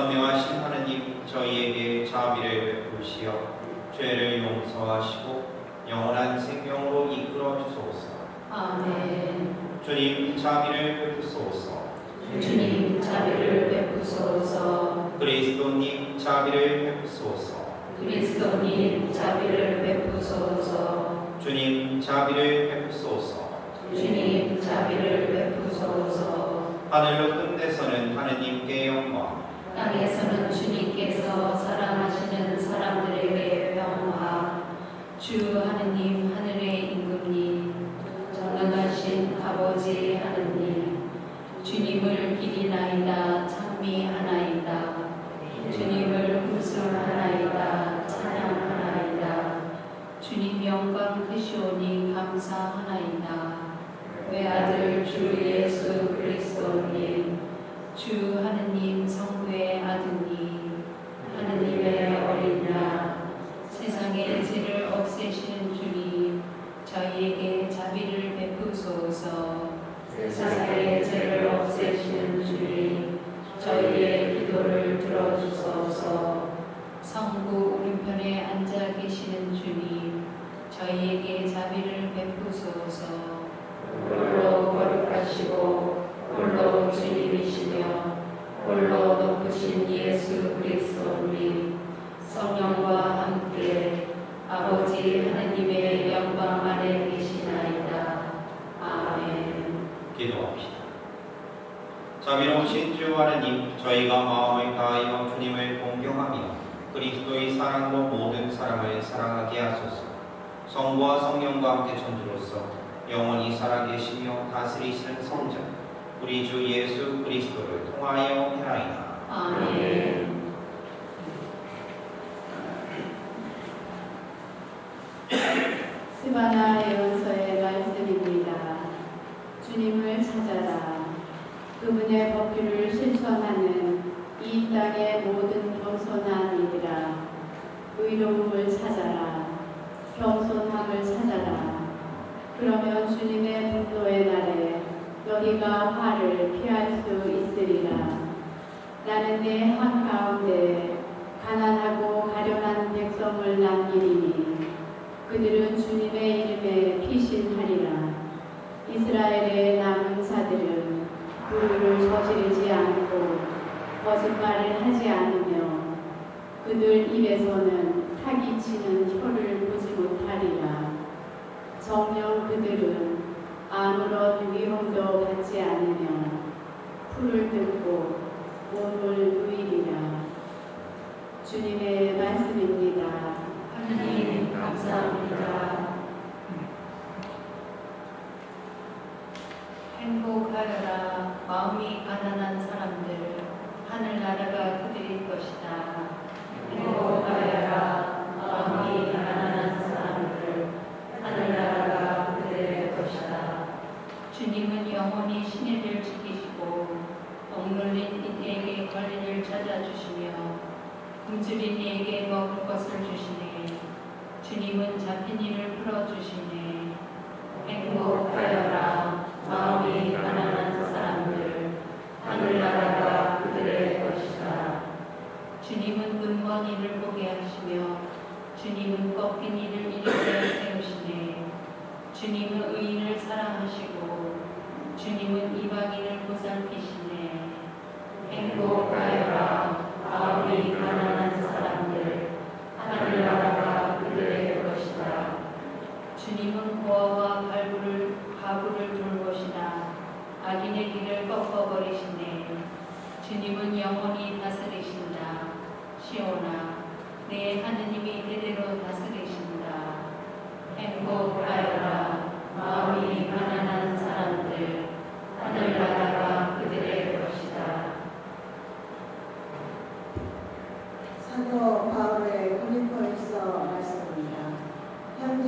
전능하신 하느님, 저희에게 자비를 베푸시어 죄를 용서하시고 영원한 생명으로 이끌어 주소서. 아멘. 주님, 자비를 베푸소서. 주님, 자비를 베푸소서. 그리스도님, 자비를 베푸소서. 그리스도님, 자비를 베푸소서. 주님, 자비를 베푸소서. 주님, 자비를 베푸소서. 하늘로 뜬 데서는 하느님께 영광, 땅에서는 주님께서 사랑하시는 사람들에게 평화. 주 하느님, 하늘의 임금님, 전능하신 아버지 하느님, 주님을 비리나이다 찬미하나이다. 주님을 hum술하나이다 찬양하나이다. 주님 영광 크시오니 감사하나이다. 외아들 주 예수 그리스도님, 주 하느님 성부의 아드님, 하느님의 어린 양, 세상의 죄를 없애시는 주님, 저희에게 자비를 베푸소서. 세상의 죄를 없애시는 주님, 저희의 기도를 들어주소서. 성부 오른편에 앉아 계시는 주님, 저희에게 자비를 베푸소서. 홀로 거룩하시고 홀로 주님이시며 홀로 높으신 예수 그리스도님, 성령과 함께 아버지 하느님의 영광 안에 계시나이다. 아멘. 기도합시다. 자비로우신 주 하느님, 저희가 마음을 다하여 주님을 공경하며 그리스도의 사랑으로 모든 사람을 사랑하게 하소서. 성부와 성령과 함께 천주로서 영원히 살아계시며 다스리시는 성자 우리 주 예수 그리스도를 통하여 행하이다. 아멘. 스바나 예언서의 말씀입니다. 주님을 찾아라. 그분의 법규를 실천하는 이 땅의 모든 겸손한 이들아, 의로움을 찾아라. 겸손함을 찾아라. 그러면 주님의 분노의 날에 너희가 화를 피할 수 있으리라. 나는 내 한가운데 가난하고 가련한 백성을 남기리니 그들은 주님의 이름에 피신하리라. 이스라엘의 남은 자들은 불의를 저지르지 않고 거짓말을 하지 않으며 그들 입에서는 사기치는 혀를 보지 못하리라. 정녕 그들은 아무런 위험도 받지 않으며 풀을 뜯고 몸을 누이리라. 주님의 말씀입니다. 하나님 감사합니다. 행복하여라 마음이 가난한 사람들, 하늘나라가 그들의 것이다. 행복하여라 마음이 가난한 사람들, 하늘나라가 그들의 것이다. 주님은 영원히 신의를 지키시고 억눌린 이에게 권리를 찾아주시며 굶주린 이에게 먹을 것을 주시네. 주님은 잡힌 이를 풀어주시네. 행복하여라 마음이 가난한 사람들, 하늘나라가 그들의 것이다. 주님은 눈먼 이를 보게 하시며 주님은 꺾인 이를 일으켜 세우시네. 주님은 의인을 사랑하시고 주님은 이방인을 보살피시네. 행복하여라 마음이 가난한 사람들, 하늘나라가 그들의 것이다. 주님은 고아와 가부를 돌보시나 악인의 길을 꺾어버리시네. 주님은 영원히 다스리신다. 시온아, 내 하느님이 대대로 다스리신다. 행복하여라 마음이 가난한 사람들, 하늘나라가 그들의 것이다. 사도 바울의 고린토일서 말씀입니다. 형제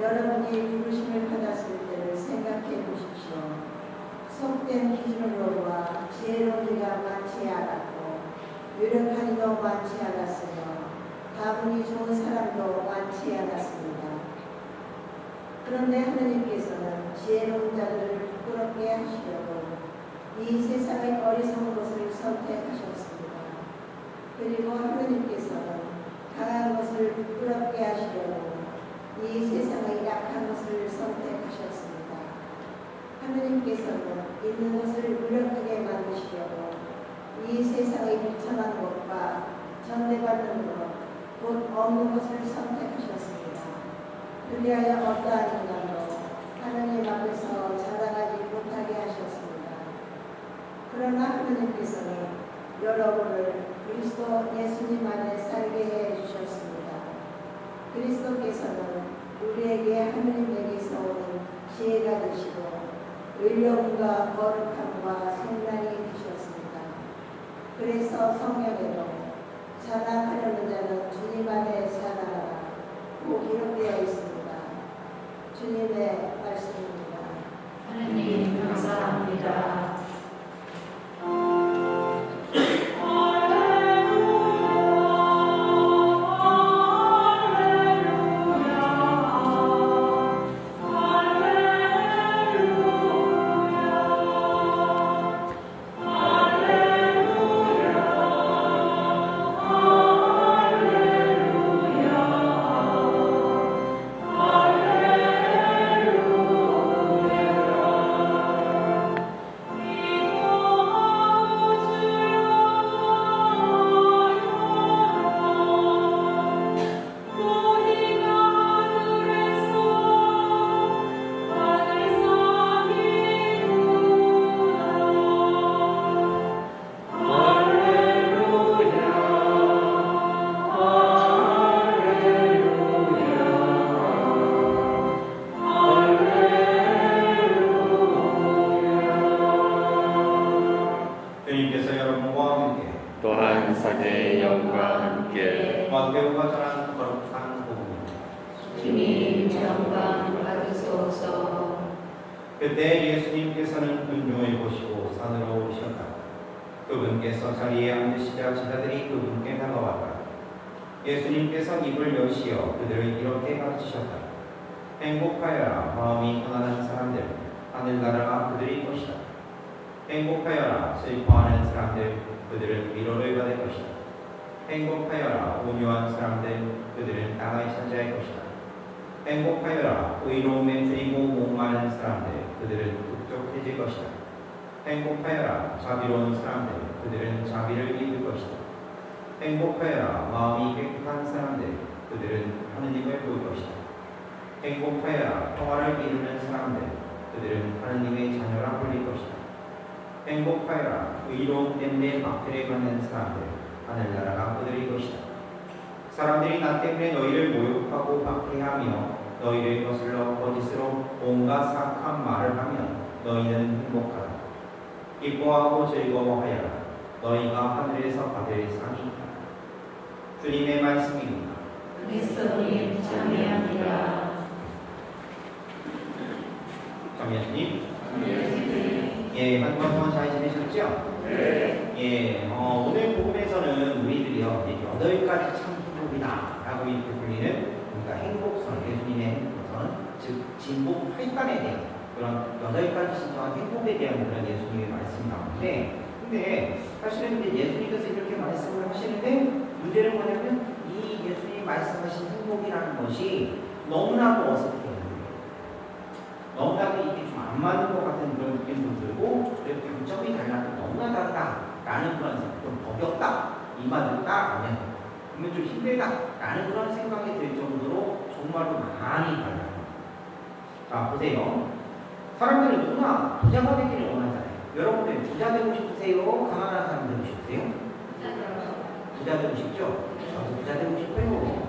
여러분이 부르심을 받았을 때를 생각해 보십시오. 속된 기준으로와 지혜로기가 많지 않았고 유력하기도 많지 않았으며 가분이 좋은 사람도 많지 않았습니다. 그런데 하느님께서는 지혜로운 자들을 부끄럽게 하시려고 이 세상의 어리석은 것을 선택하셨습니다. 이 세상의 약한 것을 선택하셨습니다. 하느님께서는 있는 것을 무력하게 만드시려고 이 세상의 비천한 것과 전대받는 것, 곧 없는 것을 선택하셨습니다. 그리하여 어떠한 인간도 하느님 앞에서 자랑하지 못하게 하셨습니다. 그러나 하느님께서는 여러분을 그리스도 예수님 안에 살게 해주셨습니다. 그리스도께서는 우리에게 하느님에게서 오는 지혜가 되시고 의로움과 거룩함과 성량이 되셨습니다. 그래서 성경에도 자랑하려는 자는 주님 안에 자랑하라 고 기록되어 있습니다. 주님의 말씀입니다. 하느님 감사합니다. 주님께서 여러분과 함께 또한 사제의 영과 함께 마태오가 전한 거룩한 복음입니다. 주님 영광 받으소서. 그때 예수님께서는 군중을 보시고 산으로 오셨다. 그분께서 자리에 앉으시자 제자들이 그분께 다가왔다. 예수님께서 입을 여시어 그들을 이렇게 가르치셨다. 행복하여라 마음이 편안한 사람들, 하늘나라가 그들의 것이다. 행복하여라 슬퍼하는 사람들, 그들은 위로를 받을 것이다. 행복하여라 온유한 사람들, 그들은 땅을 차지할 것이다. 행복하여라 의로움에 줄이고 목마른 사람들, 그들은 북적해질 것이다. 행복하여라 자비로운 사람들, 그들은 자비를 입을 것이다. 행복하여라 마음이 깨끗한 사람들, 그들은 하느님을 볼 것이다. 행복하여라 평화를 이루는 사람들, 그들은 하느님의 자녀라 불릴 것이다. 행복하여라 의로움 때문에 박해를 받는 사람들, 하늘나라가 그들의 것이다. 사람들이 나 때문에 너희를 모욕하고 박해하며 너희를 거슬러 거짓으로 온갖 사악한 말을 하면 너희는 행복하다. 기뻐하고 즐거워하여라. 너희가 하늘에서 받을 상이 있다. 주님의 말씀입니다. 그리스도님 찬미합니다. 정예수님, 예, 한 번 동안 잘 지내셨죠? 네. 예, 오늘 복음에서는 우리들이요, 이제 8가지 참 행복이다 라고 이렇게 불리는, 그러니까 행복선, 예수님의 행복선, 즉 진복 8단에 대한 그런 8가지 신성한 행복에 대한 그런 예수님의 말씀이 나오는데, 근데 사실은 이제 예수님께서 이렇게 말씀을 하시는데 문제는 뭐냐면 이 예수님이 말씀하신 행복이라는 것이 너무나도 어색해요. 너무나도 이게 좀 안 맞는 것 같은 그런 느낌도 들고, 이렇게 관점이 달라도 너무나 다르다라는 그런 생각, 좀 버겁다, 이 말을 따라가면 그러면 좀 힘들다라는 그런 생각이 들 정도로 정말로 많이 달라요. 자, 보세요. 사람들은 누구나 부자가 되기를 원하잖아요. 여러분들 부자 되고 싶으세요? 가난한 사람 되고 싶으세요? 부자 되고 싶죠? 저도 부자 되고 싶어요.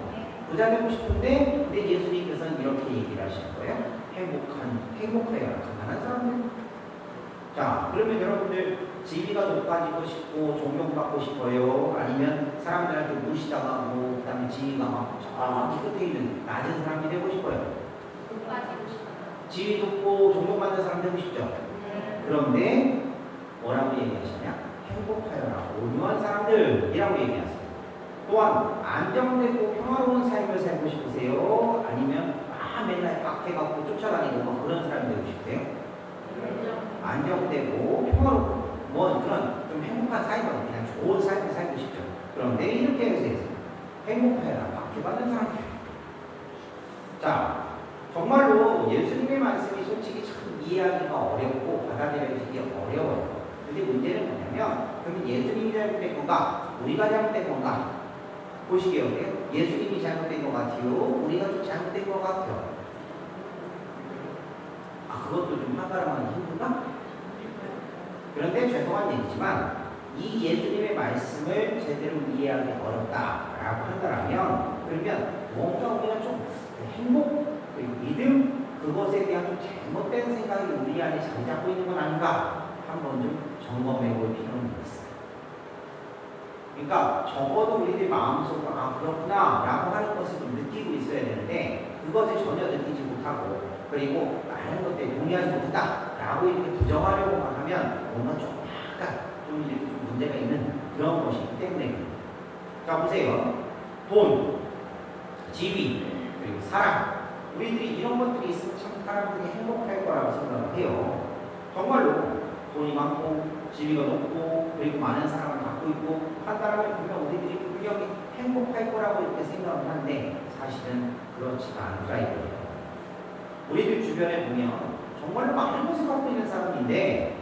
부자 되고 싶은데, 근데 예수님께서는 이렇게 얘기를 하시는 거예요. 행복해요. 가난한 사람들. 자, 그러면 여러분들 지위가 높아지고 싶고 존경받고 싶어요? 아니면 사람들한테 무시당하고 그 다음에 지위가 막 저기 끝에 있는 낮은 사람이 되고 싶어요? 지위 높고 존경받는 사람 되고 싶죠? 그런데 뭐라고 얘기하시냐? 행복하여라 온유한 사람들이라고 얘기하세요. 또한 안정되고 평화로운 삶을 살고 싶으세요? 아니면 맨날 박해갖고 쫓아다니고 그런 사람이 되고 싶으세요? 안정되고 평화롭고 그런 좀 행복한 삶을, 그냥 좋은 삶을 살고 싶죠. 그런데 이렇게 해서 행복하여라 박해받는 사람들. 자, 정말로 예수님의 말씀이 솔직히 참 이해하기가 어렵고 받아들여지기 어려워요. 근데 문제는 뭐냐면 그러면 예수님이 잘못된 건가? 우리가 잘못된 건가? 보시기 어때요? 예수님이 잘못된 것 같아요? 우리가 좀 잘못된 것 같아요? 아, 그것도 좀 판가름하기 힘든가? 그런데 죄송한 얘기지만 이 예수님의 말씀을 제대로 이해하기 어렵다라고 한다면 그러면 뭔가 우리가 좀 행복, 믿음, 그것에 대한 좀 잘못된 생각이 우리 안에 자리 잡고 있는 건 아닌가 한번 좀 점검해 볼 필요는 있어요. 그러니까 적어도 우리들 마음속으로 아 그렇구나 라고 하는 것을 좀 느끼고 있어야 되는데 그것을 전혀 느끼지 못하고 그리고 많은 것들에 동의하지 못한다 라고 이렇게 부정하려고 하면 뭔가 좀 약간 좀 이렇게 좀 문제가 있는 그런 것이기 때문에 자 보세요. 돈, 지위, 그리고 사랑 우리들이 이런 것들이 있으면 참 사람들이 행복할 거라고 생각을 해요. 정말로 돈이 많고 지위가 높고 그리고 많은 사랑을 갖고 있고 한다면 분명 우리들이 분명히 행복할 거라고 이렇게 생각을 하는데 사실은 그렇지가 않다 이거예요. 우리들 주변에 보면 정말로 많은 것을 갖고 있는 사람인데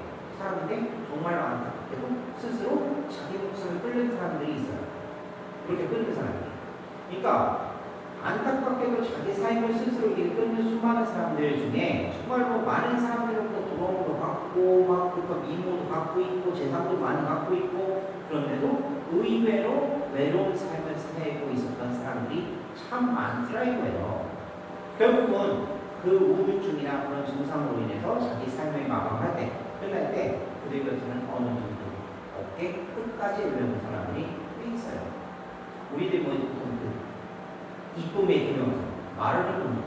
정말로 안타깝게도 스스로 자기 목숨을 끌는 사람들이 있어요. 그렇게 끌는 사람들이. 그러니까 안타깝게도 자기 삶을 스스로 이렇게 끊는 수많은 사람들 중에 정말로 많은 사람들로부터 도움도 받고 막 미모도 갖고 있고 재산도 많이 갖고 있고 그런데도 의외로 외로운 삶을 살고 있었던 사람들이 참 많더라 이거예요. 결국은 그 우울증이나 그런 증상으로 인해서 자기 삶을 마감할 때 끝날 때 그들 곁에는 어느 정도 어깨 끝까지 외로운 사람들이 꽤 있어요. 우리들 뭐 이쁨의 기명사 말을 듣는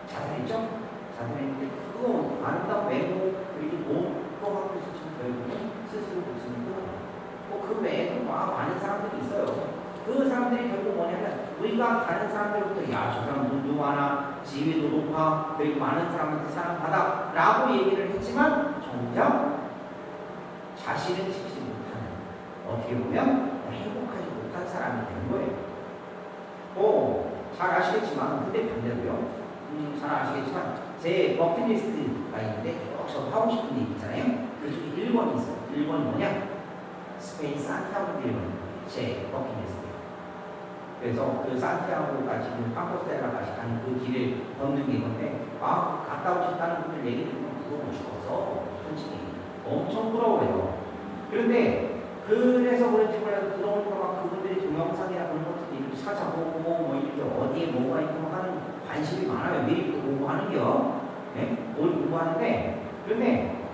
자살했죠? 자살했는데 그거 아름다운 외모 그리고 몸 그거 갖고 있어 참 결국은 스스로 목숨을 끊어요. 그 외에도 많은 사람들이 있어요. 그 사람들이 결국 뭐냐면 우리가 다른 사람들부터 야 저 사람 돈도 많아 지위도 높아 그리고 많은 사람한테 사랑받아 라고 얘기를 했지만 정작 자신은 지키지 못하는 어떻게 보면 행복하지 못한 사람이 되는 거예요. 잘 아시겠지만 근데 반대로요. 잘 아시겠지만 제 버킷리스트가 있는데 쭉 하고 싶은 일 있잖아요. 그 중에 1번이 있어요. 1번이 뭐냐? 스페인 산티아고 제 버킷리스트. 그래서 그 산티아고까지 캄포스테라까지 가는 그 길을 걷는 게 건데 갔다 오고 싶다는 분들 얘기 듣면 그거 못 죽어서 솔직히 엄청 부러워요. 그런데 그래서 그런지 몰라도 그러니까 막 그분들이 동영상이나 그런 것들도 이렇게 찾아보고 뭐 이렇게 어디에 뭐가 있고 하는 관심이 많아요. 미리부터 공부하는 게요. 네? 뭘 공부하는데 그런데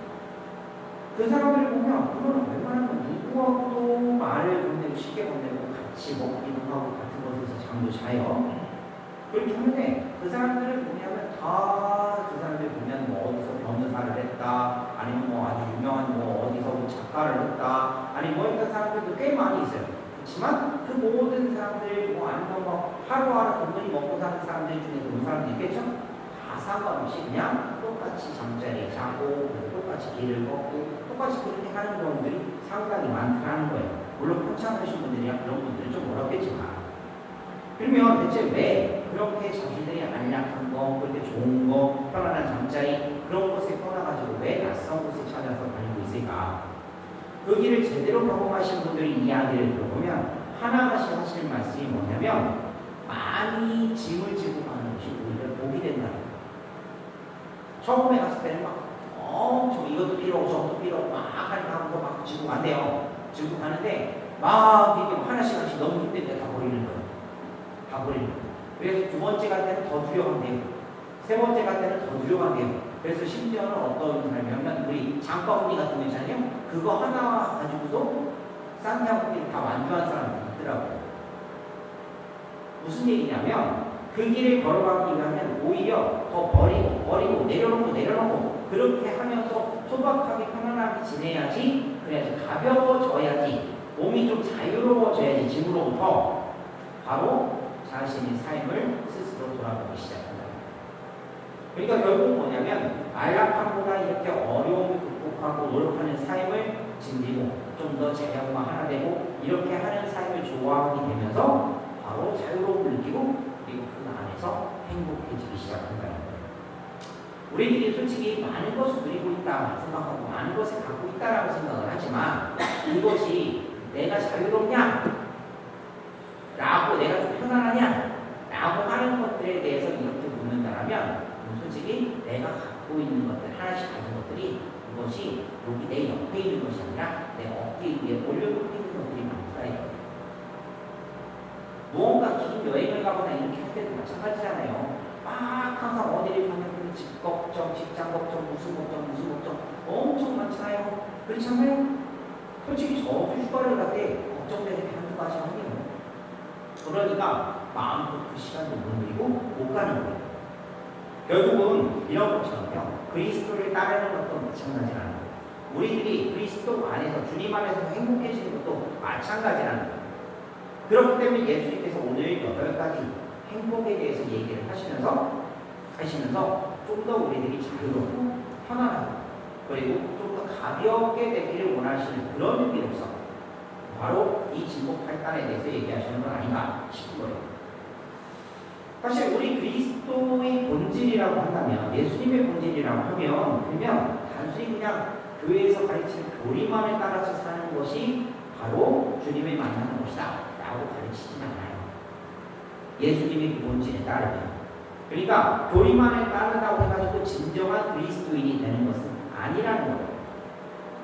그 사람들을 보면 그거는 웬만하면 누구하고도 말을 건네고 쉽게 건네고 같이 먹기도 하고 같은 곳에서 잠도 자요. 그렇게 하는데 그 사람들을 보면 다 그 사람들 보면 뭐 어디서 변호사를 했다 아니면 뭐 아주 유명한 뭐 어디서 뭐 작가를 했다 아니 뭐 이런 사람들도 꽤 많이 있어요. 그렇지만 그 모든 사람들 뭐 아니면 뭐 하루하루 돈벌이 먹고 사는 사람들 중에 그런 사람도 있겠죠? 다 상관없이 그냥 똑같이 잠자리에 자고 똑같이 길을 걷고 똑같이 그렇게 하는 경우들이 상당히 많다는 거예요. 물론 평창하신 분들이야 그런 분들은 좀 어렵겠지만 그러면 대체 왜 그렇게 자신들이 안락한 거, 그렇게 좋은 거, 편안한 잠자리 그런 곳에 떠나가지고 왜 낯선 곳을 찾아서 다니고 있을까? 그 길을 제대로 경험하신 분들이 이야기를 들어보면 하나같이 하시는 말씀이 뭐냐면 많이 짐을 지고 가는 것이 오히려 복이 된다. 처음에 갔을 때는 막 엄청 이것도 필요하고 저것도 필요하고 막 하고 막 지고 간대요. 지고 가는데 막 이렇게 하나씩 너무 힘든데 다 버리는 거예요. 다 버리는 거예요. 그래서 두 번째 갈 때는 더 두려워한대요. 세 번째 갈 때는 더 두려워한대요. 그래서 심지어는 어떤 사람이냐면 우리 장바구니 같은 거 있잖아요. 그거 하나 가지고도 산티아고길을 다 완주한 사람이 있더라고요. 무슨 얘기냐면 그 길을 걸어가기 위하면 오히려 더 버리고 내려놓고 그렇게 하면서 소박하게 편안하게 지내야지 그래야지 가벼워져야지 몸이 좀 자유로워져야지 짐으로부터 바로 자신의 삶을 스스로 돌아보기 시작한다. 그러니까 결국 뭐냐면 안락함보다 이렇게 어려움을 극복하고 노력하는 삶을 즐기고 좀 더 자연과 하나 되고 이렇게 하는 삶을 좋아하게 되면서 바로 자유로움을 느끼고 그리고 그 안에서 행복해지기 시작한다는 거예요. 우리들이 솔직히 많은 것을 누리고 있다 생각하고 많은 것을 갖고 있다라고 생각을 하지만 그것이 내가 자유롭냐? 라고 내가 좀 편안하냐? 라고 하는 것들에 대해서 이렇게 묻는다면 솔직히 내가 갖고 있는 것들 하나씩 가진 것들이 그것이 여기 내 옆에 있는 것이 아니라 내 어깨 위에 올려놓고 있는 것들이 많다. 무언가 긴 여행을 가거나 이렇게 할 때도 마찬가지잖아요. 막 항상 어디를 가면 집 걱정, 직장 걱정, 무슨 걱정 엄청 많잖아요. 그렇지 않아요? 솔직히 저도 휴가를 갈 때 걱정되는 게 한두 가지 아니에요. 그러니까 마음껏 그 시간도 못 누리고 못 가는 거예요. 결국은 이런 것처럼요. 그리스도를 따르는 것도 마찬가지라는 거예요. 우리들이 그리스도 안에서 주님 안에서 행복해지는 것도 마찬가지라는 거예요. 그렇기 때문에 예수님께서 오늘 8가지 행복에 대해서 얘기를 하시면서 좀 더 우리들이 자유롭고 편안하고 그리고 좀 더 가볍게 되기를 원하시는 그런 의미로서 바로 이 진복 8단에 대해서 얘기하시는 건 아닌가 싶은 거예요. 사실 우리 그리스도의 본질이라고 한다면 예수님의 본질이라고 하면 그러면 단순히 그냥 교회에서 가르치는 교리만에 따라서 사는 것이 바로 주님을 만나는 것이다 라고 가르치진 않아요. 예수님의 그 본질에 따르면 그러니까 교리만에 따른다고 해가지고 진정한 그리스도인이 되는 것은 아니라는 거예요.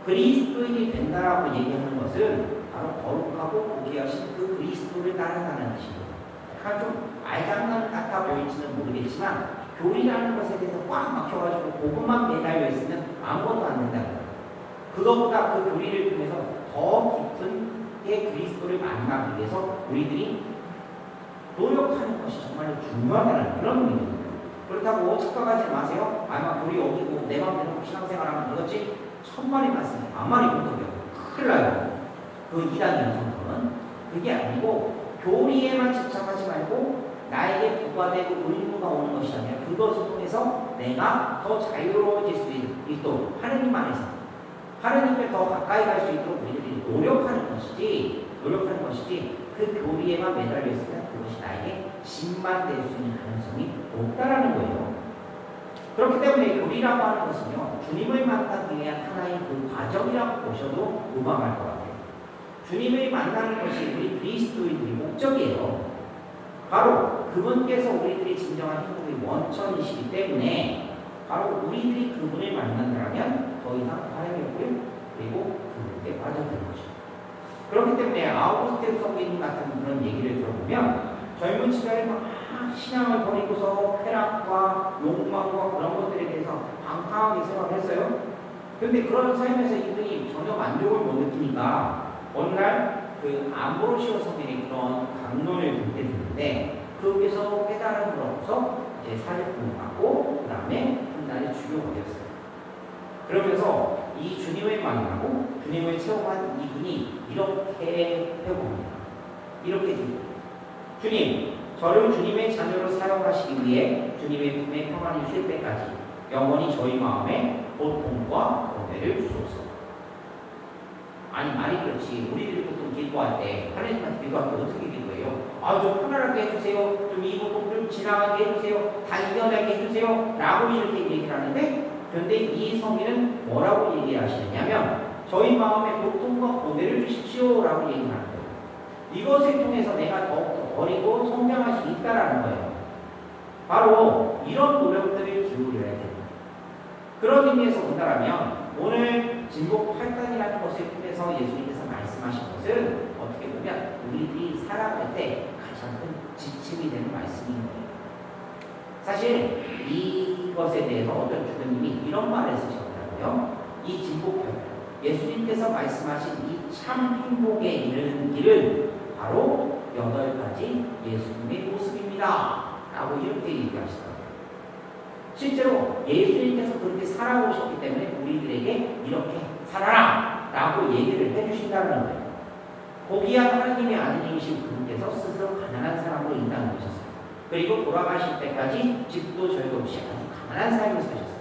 그리스도인이 된다라고 얘기하는 것은 바로 거룩하고 고귀하신 그 그리스도를 따른다는 뜻입니다. 약간 좀 말장난 같아 보일지는 모르겠지만 교리라는 것에 대해서 꽉 막혀가지고 그것만 매달려 있으면 아무것도 안 된다는 거예요. 그것보다 그 교리를 통해서 더 깊은 게 그리스도를 만나기 위해서 우리들이 노력하는 것이 정말 중요하다는 그런 의미입니다. 그렇다고 착각하지 마세요. 아마 교리 어기고 내 마음대로 신앙생활하면 그렇지 천만의 말씀 만만히 못하게 큰일 나요. 그 이단이라는 정도는 그게 아니고 교리에만 집착하지 말고 나에게 부과되고 의무가 오는 것이 아니라 그것을 통해서 내가 더 자유로워질 수 있도록 하느님 안에서 하느님께 더 가까이 갈 수 있도록 우리들이 노력하는 것이지 그 교리에만 매달려 있으면 그것이 나에게 짐만 될 수 있는 가능성이 높다라는 거예요. 그렇기 때문에 교리라고 하는 것은요 주님을 만나기 위한 하나의 그 과정이라고 보셔도 무방할 것 같아요. 주님을 만나는 것이 우리 그리스도인들의 목적이에요. 바로 그분께서 우리들이 진정한 행복의 원천이시기 때문에 바로 우리들이 그분을 만난다면 더 이상 바람이 없고요. 그리고 그분께 빠져드는 거죠. 그렇기 때문에 아우구스티누스 성교님 같은 그런 얘기를 들어보면 젊은 시절에 막 신앙을 버리고서 쾌락과 욕망과 그런 것들에 대해서 방탕하게 생각을 했어요. 그런데 그런 삶에서 이분이 전혀 만족을 못 느끼니까 어느 날 그 암브로시오 성인이 그런 강론을 듣게 됐는데 거기서 깨달음을 얻어서 이제 사직품을 받고 그 다음에 훗날에 주교가 되었어요. 그러면서 이 주님을 만나고 주님을 체험한 이분이 이렇게 회복합니다. 이렇게 줍니다. 주님, 저를 주님의 자녀로 사용하시기 위해 주님의 품에 평안히 쉴 때까지 영원히 저희 마음에 고통과 고뇌를 주소서. 아니 말이 그렇지. 우리들이 보통 기도할 때 하나님한테 기도할 때 어떻게 기도해요? 좀 편안하게 해주세요. 좀 이 부분 좀 지나가게 해주세요. 다 이겨내게 해주세요. 라고 이렇게 얘기를 하는데 그런데 이 성인은 뭐라고 얘기하시느냐면 저희 마음에 고통과 고뇌를 주십시오 라고 얘기를 하는 거예요. 이것을 통해서 내가 더욱더 버리고 성장할 수 있다는 거예요. 바로 이런 노력들을 기울여야 됩니다. 그런 의미에서 본다면 오늘 진복 8단이라는 것을 통해서 예수님께서 말씀하신 것은 어떻게 보면 우리들이 살아갈 때 가장 큰 지침이 되는 말씀인 거예요. 사실 이것에 대해서 어떤 주교님이 이런 말을 쓰셨더라고요. 이 진복 8단, 예수님께서 말씀하신 이 참 행복에 이르는 길은 바로 8가지 예수님의 모습입니다. 라고 이렇게 얘기하시더라고요. 실제로 예수님께서 그렇게 살아오셨기 때문에 우리들에게 이렇게 살아라! 라고 얘기를 해주신다는 거예요. 고귀한 하나님의 아들이신 그분께서 스스로 가난한 사람으로 인간을 오셨어요. 그리고 돌아가실 때까지 집도 저희도 없이 아주 가난한 삶을 사셨어요.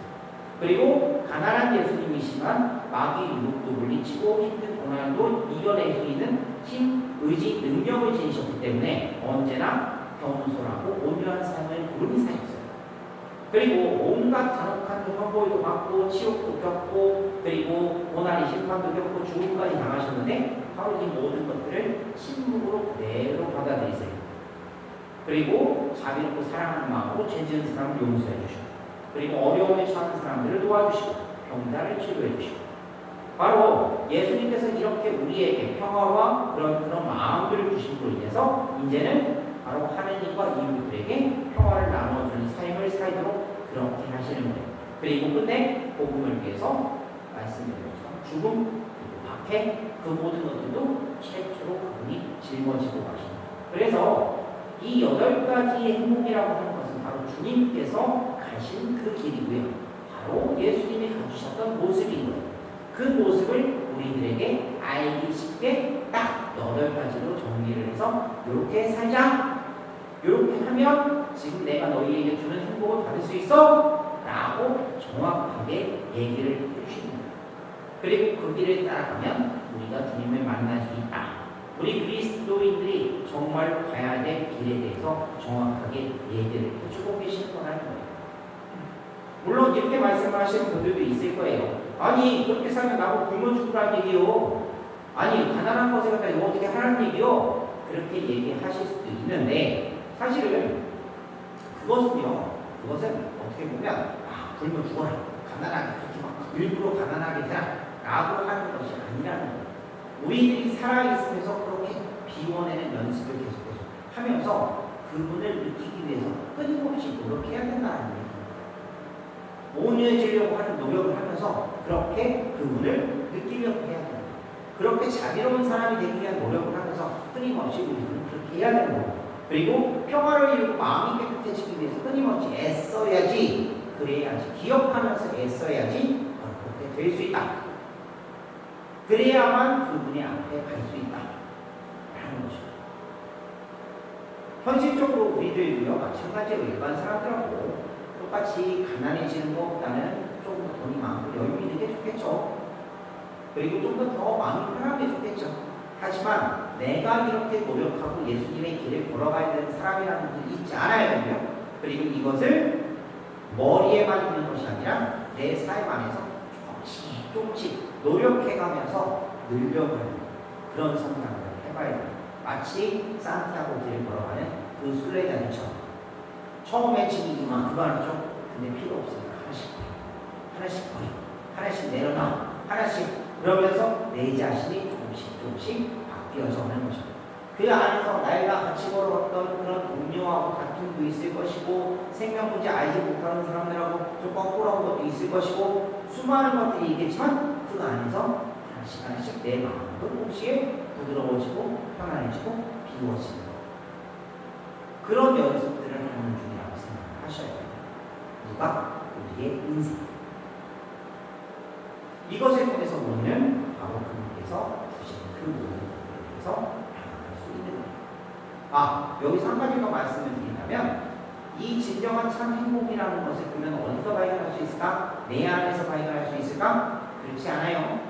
그리고 가난한 예수님이시만 마귀 유혹도 물리치고 힘든 고난도 이겨낼 수 있는 힘, 의지, 능력을 지니셨기 때문에 언제나 겸손하고 온유한 삶을 그분이 사셨어요. 그리고 온갖 잔혹한 형벌도 받고 치욕도 겪고 그리고 고난의 심판도 겪고 죽음까지 당하셨는데 바로 이 모든 것들을 침묵으로 그대로 받아들이세요. 그리고 자비롭고 사랑하는 마음으로 죄 지은 사람을 용서해 주시고 그리고 어려움에 처한 사람들을 도와주시고 병자를 치료해 주시고 바로 예수님께서 이렇게 우리에게 평화와 그런 마음들을 주심으로 인해서 이제는 바로 하느님과 이웃들에게 평화를 나눠주는 삶을 살도록 그렇게 하시는 거예요. 그리고 끝내 복음을 위해서 말씀드린 것처럼 죽음 그리고 박해 그 모든 것들도 최초로 그분이 짊어지고 가십니다. 그래서 이 8가지의 행복이라고 하는 것은 바로 주님께서 가신 그 길이고요. 바로 예수님이 가주셨던 모습인 거예요. 그 모습을 우리들에게 알기 쉽게 딱 8가지로 정리를 해서 이렇게 살자. 이렇게 하면 지금 내가 너희에게 주는 행복을 받을 수 있어? 라고 정확하게 얘기를 해주시는 거예요. 그리고 그 길을 따라가면 우리가 주님을 만날 수 있다. 우리 그리스도인들이 정말 가야 될 길에 대해서 정확하게 얘기를 해주고 계시는 거라는 거예요. 물론 이렇게 말씀하시는 분들도 있을 거예요. 아니 그렇게 살면 나보고 굶어 죽으라는 얘기요. 아니 가난한 것에 갖다 이거 어떻게 하라는 얘기요. 그렇게 얘기하실 수도 있는데 사실은 그것은 어떻게 보면 굶어 죽어라. 가난하게 그렇게 막 일부러 가난하게 해라 라고 하는 것이 아니라는 거예요. 우리들이 살아있으면서 그렇게 비워내는 연습을 계속해서 하면서 그분을 느끼기 위해서 끊임없이 노력해야 된다는 거예요. 온유해지려고 하는 노력을 하면서 그렇게 그분을 느끼려고 해야 된다. 그렇게 자비로운 사람이 되기 위한 노력을 하면서 끊임없이 우리는 그렇게 해야 되는 거예요. 그리고 평화를 이루고 마음이 깨끗해지기 위해서 끊임없이 애써야지. 그래야지. 기억하면서 애써야지 그렇게 될 수 있다. 그래야만 그분의 앞에 갈 수 있다. 라는 것이죠. 현실적으로 우리들도요, 마찬가지로 일반 사람들하고 똑같이 가난해지는 것보다는 좀 더 돈이 많고 여유 있는 게 좋겠죠. 그리고 좀 더 마음이 편한 게 좋겠죠. 하지만 내가 이렇게 노력하고 예수님의 길을 걸어가야 되는 사람이라는 것을 잊지 않아야 되고요. 그리고 이것을 머리에만 있는 것이 아니라 내 삶 안에서 조금씩 노력해가면서 늘려가는 그런 성장을 해봐야 돼요. 마치 산티아고 길을 걸어가는 그 순례자들처럼 처음에 짐이 이만큼 하죠. 근데 필요 없으니까 하나씩 버리고 하나씩 내려놔 하나씩 그러면서 내 자신이 조금씩 바뀌어져 오는 거죠. 그 안에서 나이가 같이 걸어왔던 그런 동료하고 다툼도 있을 것이고 생명 문제 알지 못하는 사람들하고 좀 껄끄러운 것도 있을 것이고 수많은 것들이 있겠지만 그 안에서 하나씩 내 마음도 동시에 부드러워지고 편안해지고 비워지는 것. 그런 연습들을 하는 중이라고 생각하셔야 돼요. 누가? 우리의 인생. 이것을 통해서 우리는 바로 그분께서 주신 그 모든 것들에 대해서 나아갈 수 있는 거예요. 여기서 한 가지 더 말씀을 드린다면 이 진정한 참 행복이라는 것을 그러면 어디서 발견할 수 있을까? 내 안에서 발견할 수 있을까? 그렇지 않아요.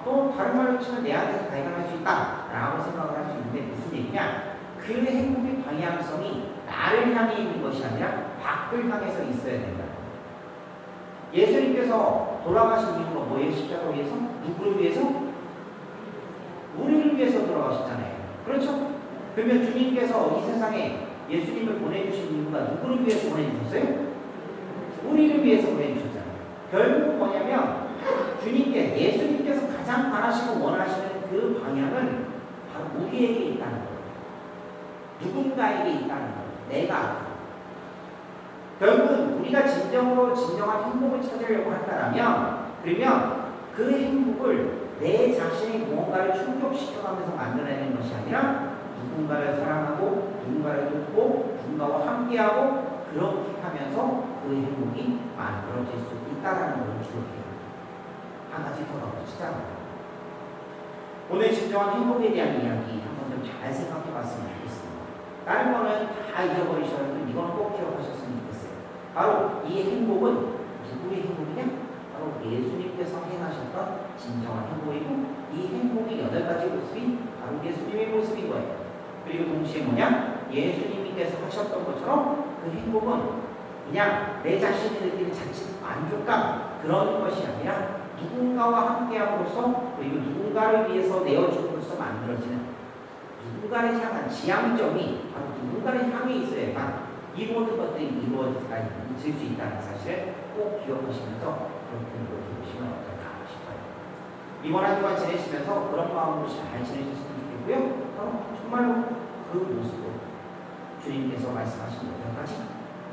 또 다른 말로 치면 내 안에서 발견할 수 있다라고 생각을 할 수 있는데 무슨 얘기냐? 그 행복의 방향성이 나를 향해 있는 것이 아니라 밖을 향해서 있어야 된다. 예수님께서 돌아가신 이유가 뭐예요? 십자가 위해서? 누구를 위해서? 우리를 위해서 돌아가셨잖아요. 그렇죠? 그러면 주님께서 이 세상에 예수님을 보내주신 이유가 누구를 위해서 보내주셨어요? 우리를 위해서 보내주셨잖아요. 결국은 뭐냐면 예수님께서 가장 바라시고 원하시는 그 방향은 바로 우리에게 있다는 거예요. 누군가에게 있다는 거예요. 내가. 결국은 우리가 진정한 행복을 찾으려고 한다면 그러면 그 행복을 내 자신의 무언가를 충족시켜가면서 만들어내는 것이 아니라 누군가를 사랑하고 누군가를 돕고 누군가와 함께하고 그렇게 하면서 그 행복이 만들어질 수 있다는 것을 기록해요. 한 가지 더 덧붙이자. 오늘 진정한 행복에 대한 이야기 한번 좀 잘 생각해 봤으면 좋겠습니다. 다른 거는 다 잊어버리셔도 이건 꼭 기억하셨으면 좋겠어요. 바로 이 행복은 누구의 행복이냐? 바로 예수님께서 행하셨던 진정한 행복이고 이 행복의 8가지 모습이 바로 예수님의 모습인 거예요. 그리고 동시에 뭐냐? 예수님이 주님께서 하셨던 것처럼 그 행복은 그냥 내 자신이 느끼는 자칫 만족감 그런 것이 아니라 누군가와 함께함으로써 그리고 누군가를 위해서 내어줌으로써 만들어지는 누군가를 향한 지향점이 바로 누군가를 향해 있어야만 이 모든 것들이 이루어질 수 있다는 사실을 꼭 기억하시면서 그렇게 보시면 어떨까 싶어요. 이번 한 주간 지내시면서 그런 마음으로 잘 지내셨으면 좋겠고요. 정말로 그 모습으로 주님께서 말씀하신 몇 가지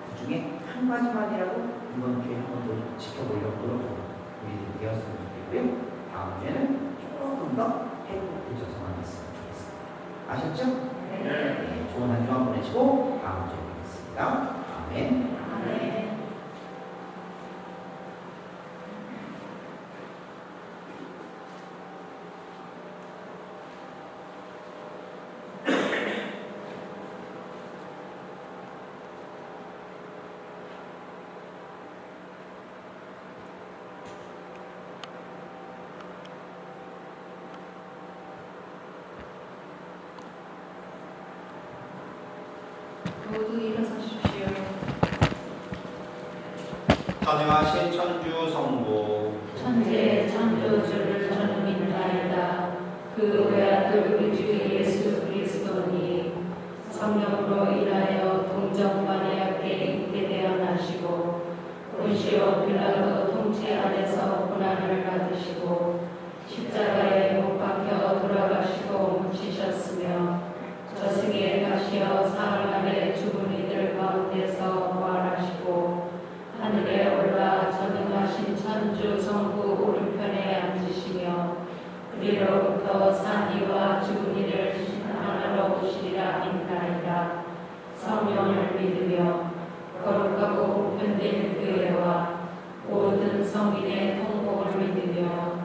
그 중에 한 가지만이라도 이번 주에 한 번 더 지켜보려고 노력하고 우리들이 되었으면 좋겠고요. 다음 주에는 조금 더 행복해져서만 했으면 좋겠습니다. 아셨죠? 네. 좋은 한 주간 보내시고 다음 주에 뵙겠습니다. 아멘. 아멘. 모두 일어서십시오. 전능하신 천주 성부 천지의 창조주를 저는 믿나이다. 그 외아들 우리 주 예수 그리스도니 성령으로 인하여 동정마리아께 있게 태어나시고 본시오 빌라도 통치 안에서 고난을 받으시고 십자가에 못 박혀 돌아가시고 묻히셨으며 저승에 가시어 사흘만에 죽은 이들 가운데서 부활하시고 하늘에 올라 전능하신 천주 성부 오른편에 앉으시며 그리로부터 산 이와 죽은 이를 하나로 오시리라 믿나이다. 성령을 믿으며 거룩하고 보편된 교회와 모든 성인의 통복을 믿으며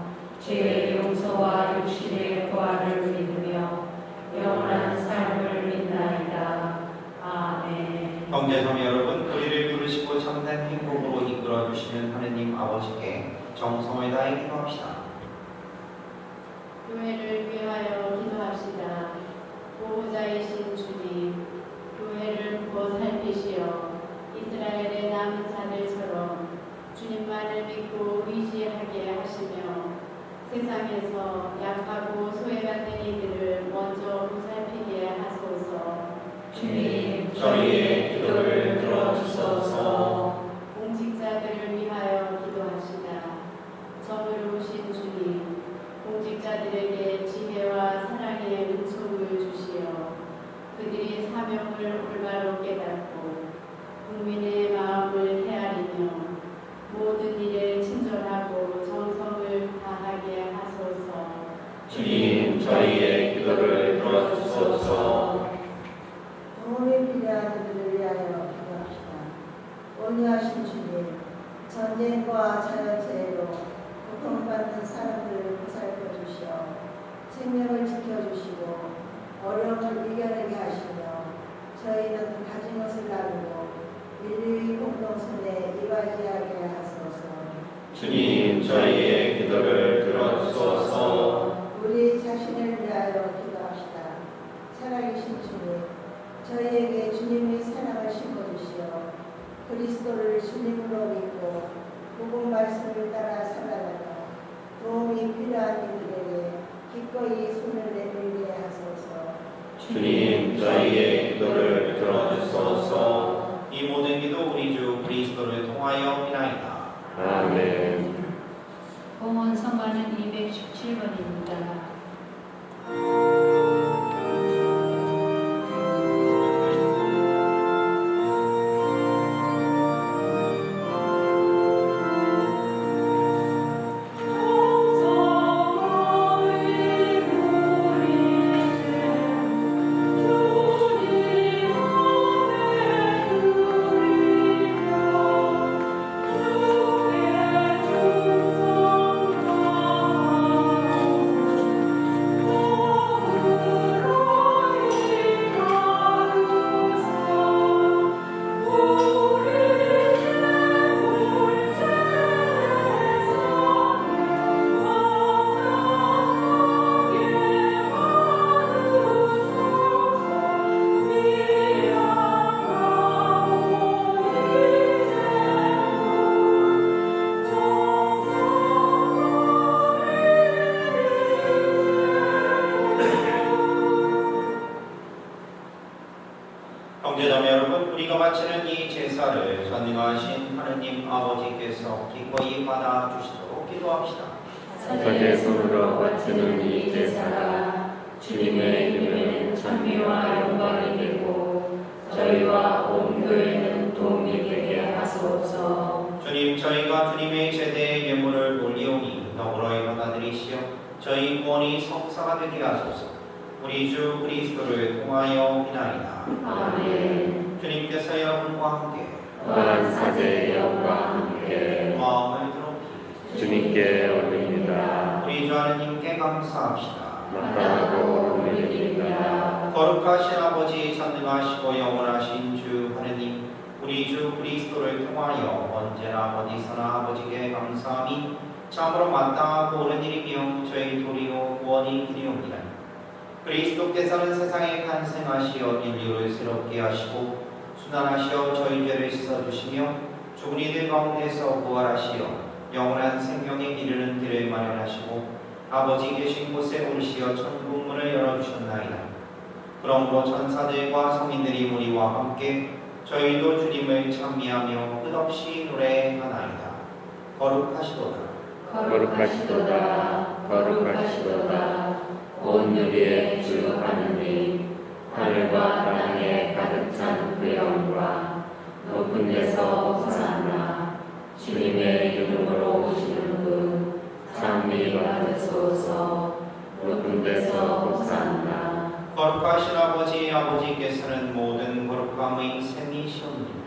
죄의 용서와 육신의 부활을 믿으며 영원한 삶을 믿나이다. 아멘. 형제자매 여러분, 우리를 부르시고 참된 행복으로 이끌어 주시는 하느님 아버지께 정성을 다해 기도합시다. 교회를 위하여 기도합시다. 보호자이신 주님, 교회를 보고 살피시어 이스라엘의 남은 자들처럼 주님만을 믿고 의지하게 하시며 세상에서 약하고 소외받는 이들을 먼저 보살피게 하소서. 주님, 저희의 기도를 들어주소서. 공직자들을 위하여 기도하시다. 정의로우신 주님, 공직자들에게 지혜와 사랑의 은총을 주시어 그들이 사명을 올바로 깨닫고 국민의 마음을 헤아리며 모든 일에 친절하고 정성을 다하게 하소서. 주님, 저희의 기도를 들어주소서. 도움이 필요한 이들을 위하여 기도합시다. 온유하신 주님, 전쟁과 자연재해로 고통받는 사람들을 보살펴 주시어 생명을 지켜주시고 어려움을 이겨내게 하시며 저희는 가진 것을 나누고 인류의 공동선에 이바지하게 하소서. 주님, 저희의 기도를 들어주소서. 우리 자신을 위하여 기도합시다. 살아계신 주님, 저희에게 주님의 사랑을 심어주시어 그리스도를 주님으로 믿고 복음 말씀을 따라 살아가며 도움이 필요한 이들에게 기꺼이 손을 내밀게 하소서. 주님, 저희의 기도를 들어주소서. 이 모든 기도 우리 주 그리스도를 통하여 비나이다. 아멘. 봉헌 성가는 217번입니다. 우리가 바치는 이 제사를 전능하신 하느님 아버지께서 기꺼이 받아주시도록 기도합시다. 사제 손으로 바치는 이 제사가 주님의 이름에 찬미와 영광이 되고 저희와 온 교회는 도움이 되게 하소서. 주님, 저희가 주님의 제대의 예물을 올리오니 너그러이 받아들이시어 저희 구원이 성사가 되게 하소서. 우리 주 그리스도를 통하여 비나이다. 아멘. 주님께서 여러분과 함께 또한 사제의 영과 함께 마음을 드높이 주님께 올립니다. 우리 주 하느님께 감사합시다. 마땅하고 올립니다. 거룩하신 아버지, 전능하시고 영원하신 주 하느님, 우리 주 그리스도를 통하여 언제나 어디서나 아버지께 감사함이 참으로 마땅하고 옳은 일이며 저희 도리요 구원이 되옵니다. 그리스도께서는 세상에 탄생하시어 인류를 새롭게 하시고 순환하시어 저희 죄를 씻어주시며 죽은 이들 가운데서 부활하시어 영원한 생명에 이르는 길을 마련하시고 아버지 계신 곳에 오르시어 천국 문을 열어주셨나이다. 그러므로 천사들과 성인들이 우리와 함께 저희도 주님을 찬미하며 끝없이 노래하나이다. 거룩하시도다. 거룩하시도다. 거룩하시도다. 온 유리의 주 하느님, 하늘과 땅에 가득 찬 그 영과 높은 데서 호산나. 주님의 이름으로 오시는 분 찬미 받으소서. 높은 데서 호산나. 거룩하신 아버지, 아버지께서는 모든 거룩함의 샘이시옵니다.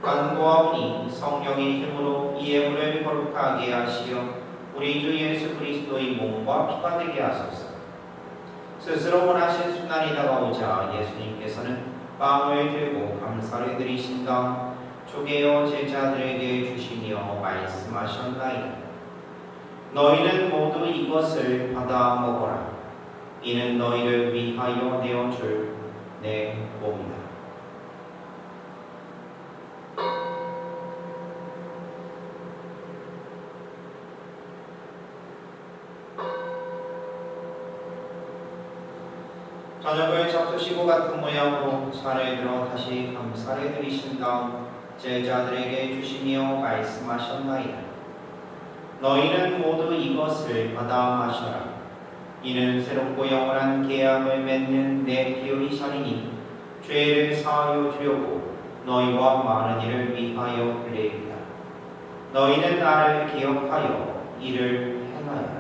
간구하오니 성령의 힘으로 이 예물을 거룩하게 하시어 우리 주 예수 그리스도의 몸과 피가 되게 하소서. 스스로 원하신 순환이 다가오자 예수님께서는 빵을 들고 감사를 드리신 다음 쪼개어 제자들에게 주시며 말씀하셨나이다. 너희는 모두 이것을 받아 먹어라. 이는 너희를 위하여 내어줄 내 몸이다. 저녁을 잡수시고 같은 모양으로 잔을 들어 다시 감사를 드리신 다음 제자들에게 주시며 말씀하셨나이다. 너희는 모두 이것을 받아 마셔라. 이는 새롭고 영원한 계약을 맺는 내 피의 잔이니 죄를 사하여 주려고 너희와 많은 이를 위하여 흘리리라. 너희는 나를 기억하여 이를 행하여라.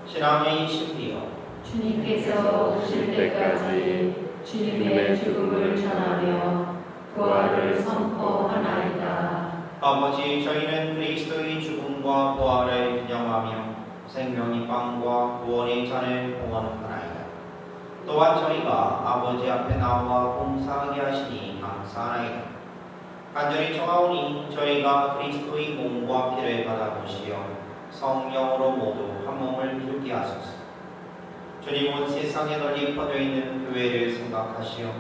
신앙의 신비여, 주님께서 오실 때까지 주님의 죽음을 전하며 부활을 선포하나이다. 아버지, 저희는 그리스도의 죽음과 부활을 기념하며 생명의 빵과 구원의 잔을 봉헌하나이다. 또한 저희가 아버지 앞에 나와 봉사하게 하시니 감사하나이다. 간절히 청하오니 저희가 그리스도의 몸과 피를 받아보시어 성령으로 모두 한 몸을 이루게 하소서. 주님, 온 세상에 널리 퍼져 있는 교회를 생각하시어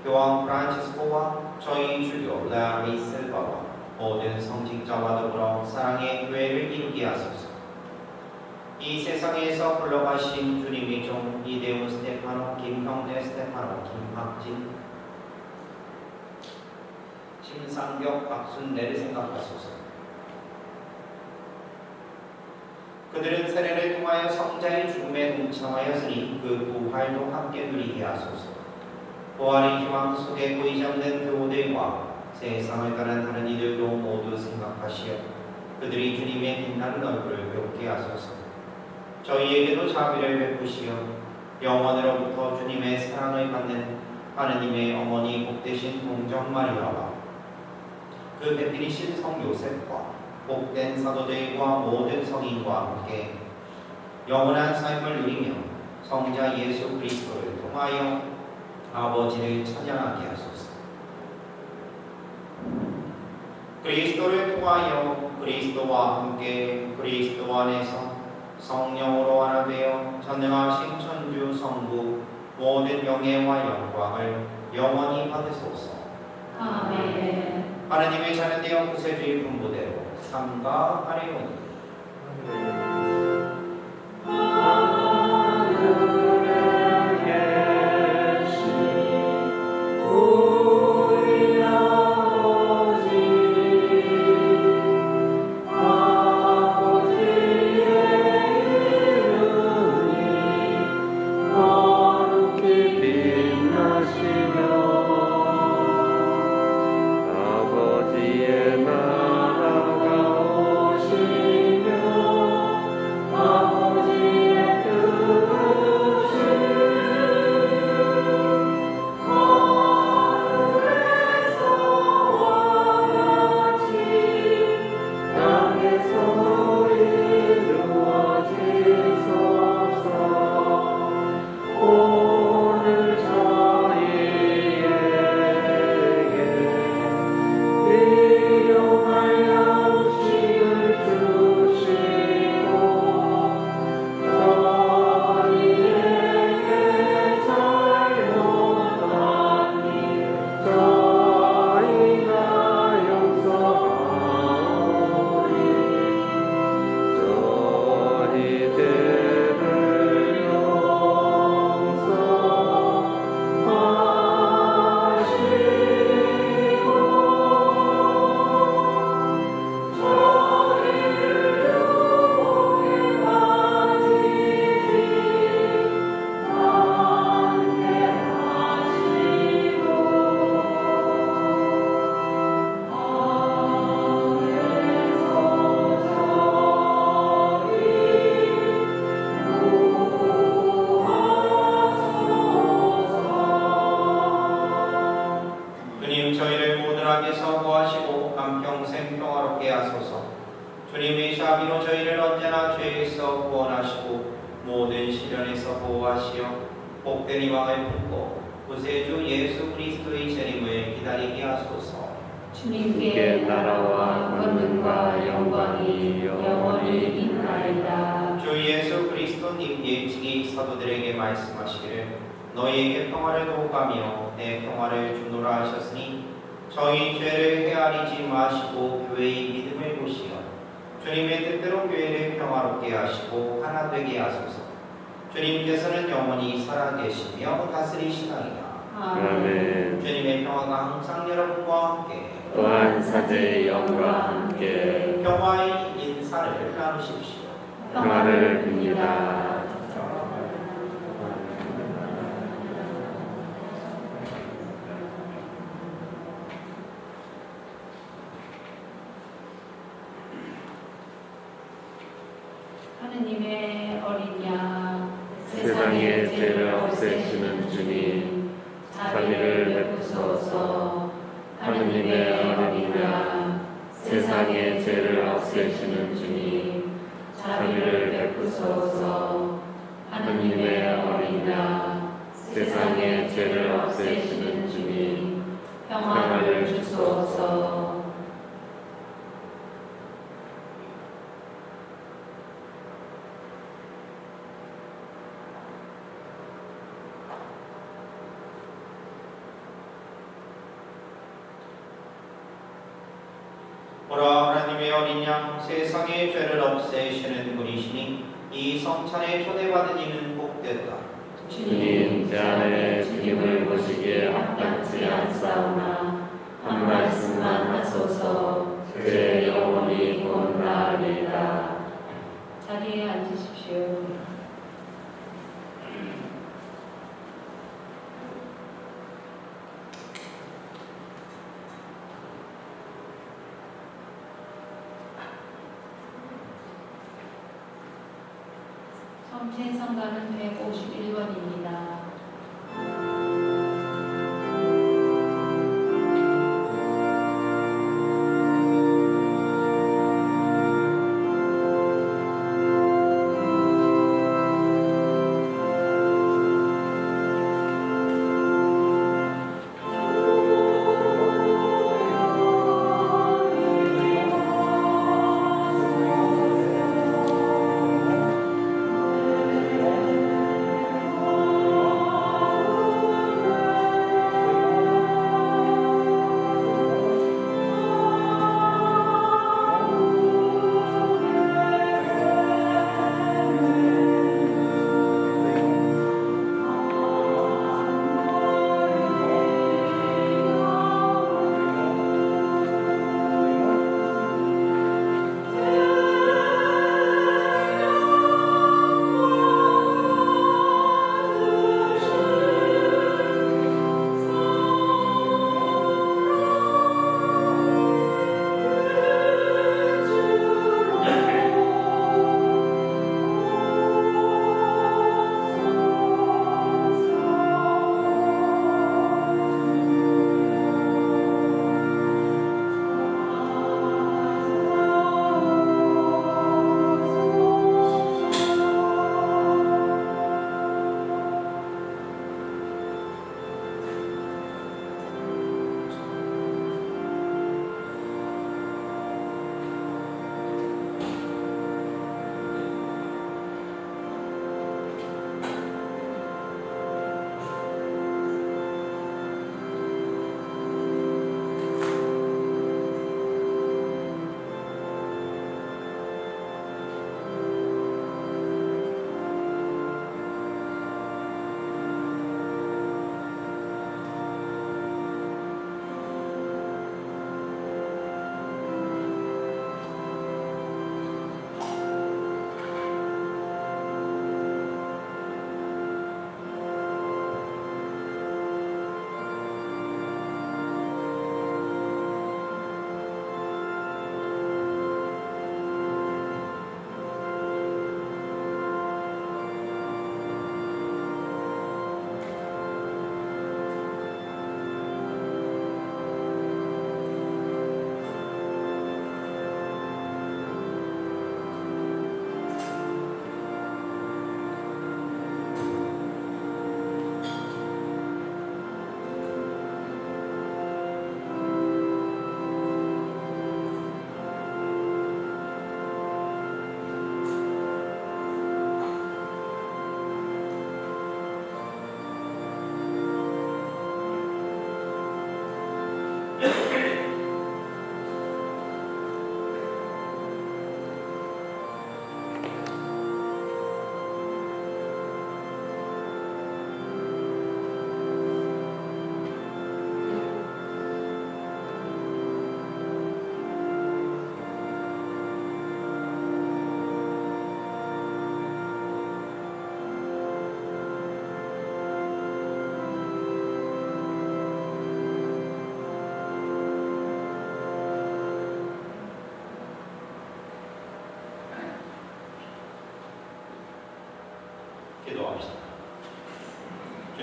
교황 프란치스코와 저희 주교 라리 실바와 모든 성직자와 더불어 사랑의 교회를 이루게 하소서. 이 세상에서 불러가신 주님의 종 이대훈 스테파노, 김형래 스테파노, 김학진, 심상격, 박순대를 생각하소서. 그들은 세례를 통하여 성자의 죽음에 동참하였으니 그 부활도 함께 누리게 하소서. 부활의 희망 속에 보이지 않는 교우들과 세상을 떠난 다른 이들도 모두 생각하시어 그들이 주님의 빛나는 얼굴을 배우게 하소서. 저희에게도 자비를 베푸시어 영원으로부터 주님의 사랑을 받는 하느님의 어머니 복되신 동정 마리아와 그 배필이신 성 요셉과 복된 사도들과 모든 성인과 함께 영원한 삶을 누리며 성자 예수 그리스도를 통하여 아버지를 찬양하게 하소서. 그리스도를 통하여 그리스도와 함께 그리스도 안에서 성령으로 하나 되어 전능하신 천주 성부 모든 영예와 영광을 영원히 받으소서. 아멘. 하나님의 자녀되어 구세주의 분부대로 삼가 하리오니 아버지의 나라가 오시며 아버지의 뜻을 하늘에서와 같이 땅에서도 이루어지소서. 오늘 저희에게 일용할 양식을 주시고 저희에게 잘못한 일 저희가 용서하오니 저희들을 주님 저희를 모든 악에서 구하시고 한평생 평화롭게 하소서. 주님의 자비로 저희를 언제나 죄에서 구원하시고 모든 시련에서 보호하시어 복된 희망을 품고 구세주 예수 그리스도의 재림을 기다리게 하소서. 주님께 나라와 권능과 영광이 영원히 있나이다. 주 예수 그리스도님 일찍이 사도들에게 말씀하시기를 너희에게 평화를 도우가며 내 평화를 주노라 하셨으니 저희 죄를 헤아리지 마시고 교회의 믿음을 보시어 주님의 뜻대로 교회를 평화롭게 하시고 하나 되게 하소서. 주님께서는 영원히 살아계시며 다스리시나이다. 아멘. 주님의 평화가 항상 여러분과 함께 또한 사제의 영과 함께 평화의 인사를 나누십시오. 평화를 빕니다. 하느님의 어린 양 세상의 죄를 없애시는 주님, 자비를 베푸소서. 하느님의 어린 양, 세상의 죄를 없애시는 주님, 자비를 베푸소서. 하느님의 어린 양, 세상의 죄를 없애시는 주님, 평화를 주소서. 보라 하나님의 어린 양 세상의 죄를 없애시는 분이시니 이 성찬에 초대받은 이는 복되다. 주님, 제 안에 주님을 모시기에 합당치 않사오나 한 말씀만 하소서. 제 영혼이 곧 나으리이다. 자리에 앉으십시오. 성찬성가는 151번입니다.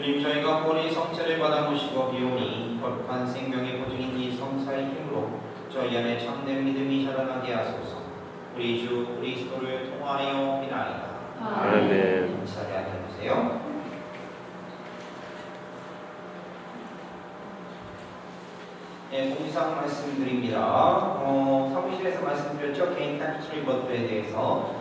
주님 저희가 구원의 성체를 받아 모시고 비오니 거룩한 생명의 보증인 이 성사의 힘으로 저희 안에 참된 믿음이 자라나게 하소서. 우리 주 그리스도를 통하여 비나이다. 아멘. 인사를 앉아주세요. 네, 공지사항 말씀드립니다. 사무실에서 말씀드렸죠. 개인 타임트리 버드에 대해서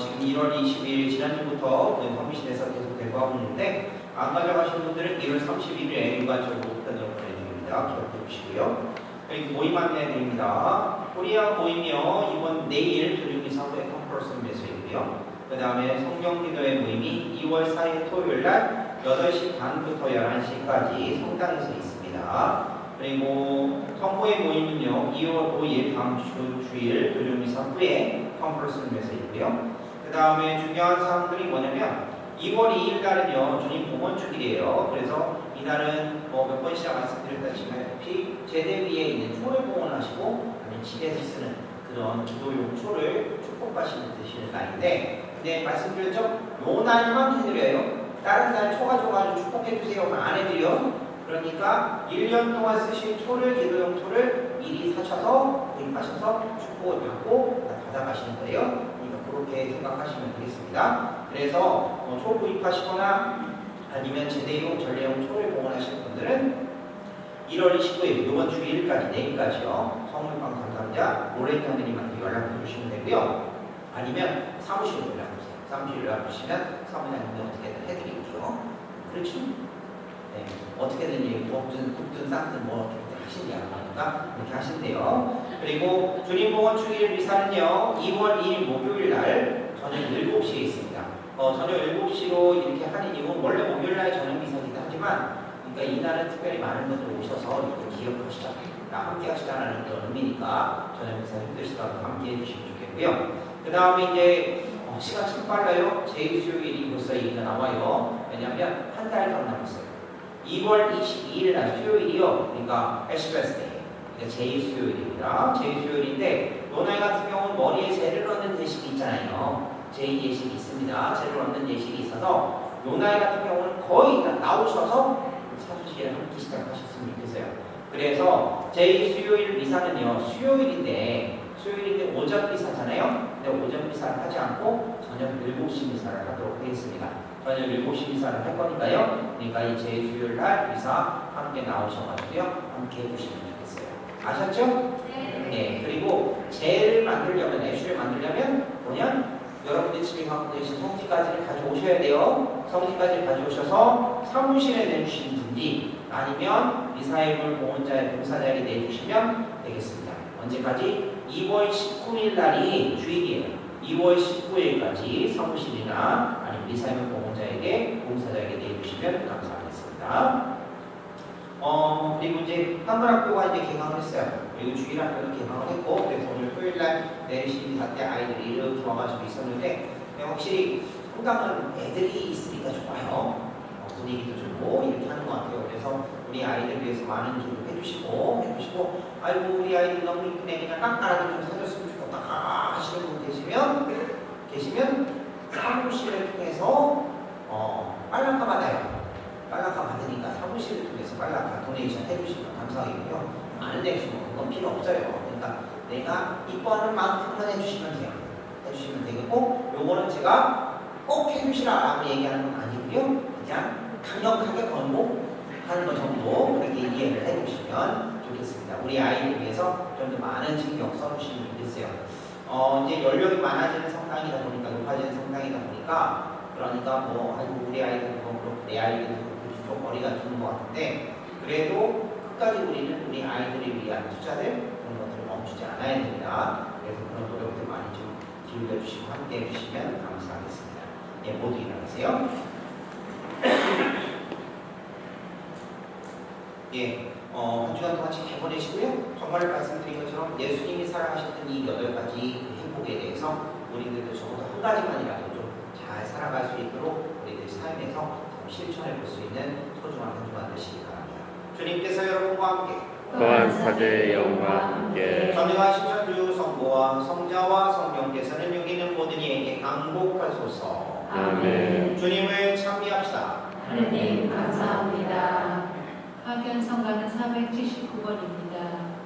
지금 1월 22일 지난주부터 사무실에서 계속 대부하고 있는데 안 가져가신 분들은 1월 31일에 일괄적으로 편집을 보내드립니다. 기억해 주시고요. 그리고 모임 안내드립니다. 코리아 모임이요. 이번 내일 조중기 사후의 컨퍼런스 메시지고요. 그 다음에 성경기도회 모임이 2월 4일 토요일날 8시 반부터 11시까지 성당에서 있습니다. 그리고 성보의 모임은요. 2월 5일 다음 주일 조중미사 후에 컨퍼런스 메시지고요. 그 다음에 중요한 사항들이 뭐냐면 2월 2일 날은요. 주님 봉헌주일이에요. 그래서 이날은 몇 번씩 말씀드렸다시피 제대 위에 있는 초를 봉헌하시고 집에서 쓰는 그런 기도용 초를 축복받으시는 날인데 근데 말씀드렸죠? 요 날만 해드려요. 다른 날 초 가져가지고 축복해주세요. 안 해드려. 그러니까 1년 동안 쓰신 초를, 기도용 초를 미리 사셔서 구입하셔서 축복을 받고 받아가시는 거예요. 그러니까 그렇게 생각하시면 되겠습니다. 그래서 초 구입하시거나 아니면 제대용, 전례용 초를 봉헌하시는 분들은 1월 29일, 이번 주일까지, 내일까지요. 성물방 담당자 로렌 장님한테 연락해 주시면 되고요. 아니면 사무실로 연락주세요. 사무실로 연락주시면 사무장님이 어떻게든 해드릴게요. 그렇지? 네, 어떻게든 굽든 쌌든 뭐 어떻게 하시냐 하니까 이렇게 하신대요. 그리고 주님 봉헌 주일 미사는요 2월 2일 목요일 날 저녁 7시에 있습니다. 저녁 7시로 이렇게 하는 이유는 원래 목요일 날 저녁 미사이긴 하지만 그러니까 이날은 특별히 많은 분들이 오셔서 이렇게 기억하시자 함께 하시자라는 그런 의미니까 저녁 미사 힘드시더라도 함께 해주시면 좋겠고요. 그 다음에 이제 시간 참 빨라요. 제2수요일이 벌써 얘기가 나와요. 왜냐하면 한 달 더 남았어요. 2월 22일 날 수요일이요. 그러니까 애쉬베스데이. 제2수요일입니다. 제2수요일인데 노나이 같은 경우는 머리에 재를 넣는 예식이 있잖아요. 제2예식이 있습니다. 재를 넣는 예식이 있어서 노나이 같은 경우는 거의 다 나오셔서 사수시에 함께 시작하셨으면 좋겠어요. 그래서 제2수요일 미사는요. 수요일인데 오전 미사잖아요. 근데 오전 미사를 하지 않고 저녁 7시 미사를 하도록 되겠습니다. 저녁 7시 미사를 할 거니까요. 그러니까 이 제2수요일 날 미사 함께 나오셔가지고요. 함께 해주시면 좋겠어요. 아셨죠? 네. 그리고 애쉬를 만들려면 뭐냐? 여러분들 집에 갖고 계신 성지까지를 가져오셔야 돼요. 성지까지를 가져오셔서 사무실에 내주시든지 아니면 미사일물 봉헌자의 봉사자에게 내주시면 되겠습니다. 언제까지? 2월 19일 날이 주일이에요. 2월 19일까지 사무실이나 아니면 미사일물 봉헌자에게 봉사자에게 내주시면 감사하겠습니다. 그리고 이제 한글학교가 이제 개강을 했어요. 그리고 주일학교도 개강을 했고, 그래서 오늘 토요일날 내리시 때 아이들이 이렇게 와가지고 있었는데, 확실히 성당은 애들이 있으니까 좋아요. 분위기도 좋고 이렇게 하는 것 같아요. 그래서 우리 아이들 위해서 많은 기도 해주시고, 아이고 우리 아이들 너무 이쁘네, 그냥 깎아라도 좀 사줬으면 좋겠다 하시는 분 계시면 사무실을 통해서 빨라카 받아요. 빨라카 받으니까 사무실을 통해서 빨라카 도네이션 해주시면 감사하겠고요. 안 내주시면 그건 필요 없어요. 그러니까 내가 이뻐하는 만큼만 해주시면 돼요. 해주시면 되겠고, 요거는 제가 꼭 해주시라라고 얘기하는 건 아니고요. 그냥 강력하게 권고하는 것 정도 그렇게 이해를 해주시면 좋겠습니다. 우리 아이를 위해서 좀 더 많은 신경 써주시면 좋겠어요. 이제 연령이 많아지는 성당이다 보니까, 높아지는 성당이다 보니까, 그러니까 뭐 아이고 우리 아이도 그렇고 내 아이도 그렇고 좀 머리가 드는 것 같은데, 그래도 끝까지 우리는 우리 아이들을 위한 투자들 그런 것들을 멈추지 않아야 됩니다. 그래서 그런 노력들 많이 좀 기울여 주시고 함께 해주시면 감사하겠습니다. 예, 모두 일어나세요. 예, 한 주간 동안 잘 보내시고요. 정말 말씀드린 것처럼 예수님이 살아가셨던 이 8가지 행복에 대해서 우리들도 적어도 한 가지만이라도 좀 잘 살아갈 수 있도록 우리들 삶에서 실천해 볼 수 있는 소중한 한 주간 되시기 바랍니다. 주님께서 여러분과 함께 또한 사제의 영과 함께 전능하신 천주 성부와 성자와 성령께서는 여기 있는 모든 이에게 강복하소서. 아멘. 주님을 찬미합시다. 하느님 감사합니다. 학연 성가는 479번입니다.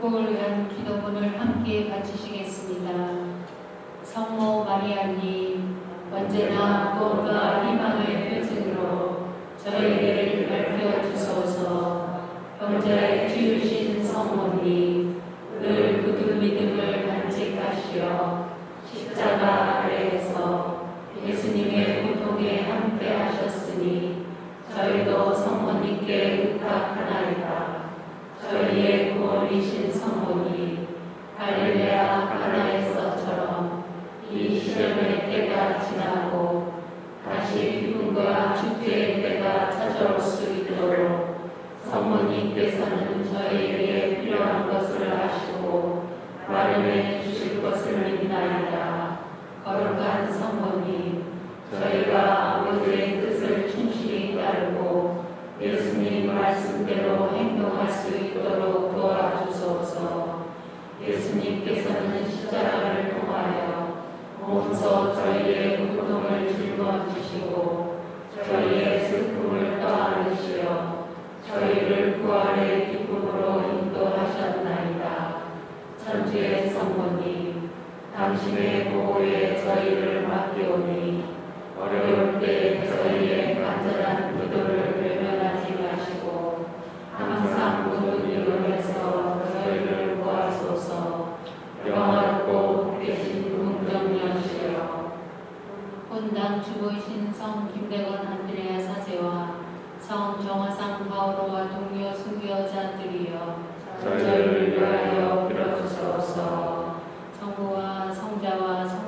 극복을 위한 기도문을 함께 바치시겠습니다. 성모 마리아님, 언제나 꿈과 희망의 표징으로 저희에게 밝혀 주소서. 병자의 주유신 성모님, 늘 굳은 믿음을 간직하시어 십자가 아래에서 예수님의 고통에 함께 하셨으니 저희도 성모님께 의탁하나이다. 저희의 구원이신 성모님, 갈릴레아 가나에서처럼 이 시련의 때가 지나고 다시 기쁨과 축제의 때가 찾아올 수 있도록 성모님께서는 저희에게 필요한 것을 아시고 마련해 주실 것을 믿나이다. 거룩한 성모님, 저희가 아버지의 뜻을 충실히 따르고 예수님 말씀대로 행동할 수 있도록 도와주소서. 예수님께서는 십자가를 통하여 몸소 저희의 고통을 짊어지시고 저희의 슬픔을 떠안으시어 저희를 부활의 기쁨으로 인도하셨나이다. 천주의 성모님, 당신의 보호에 저희를 맡기오니 어려울 때 저희의 간절한 기도를 외면하지 마시고 항상 모든 일원에서 저희를 도와소서. 영화롭고 복되신 궁정녀시여, 본당 주보이신 성 김대건 안드레아 사제와 성 정화상 바오로와 동료 순교자들이여, 저희를 위하여 빌어주소서. 성부와 성자와 성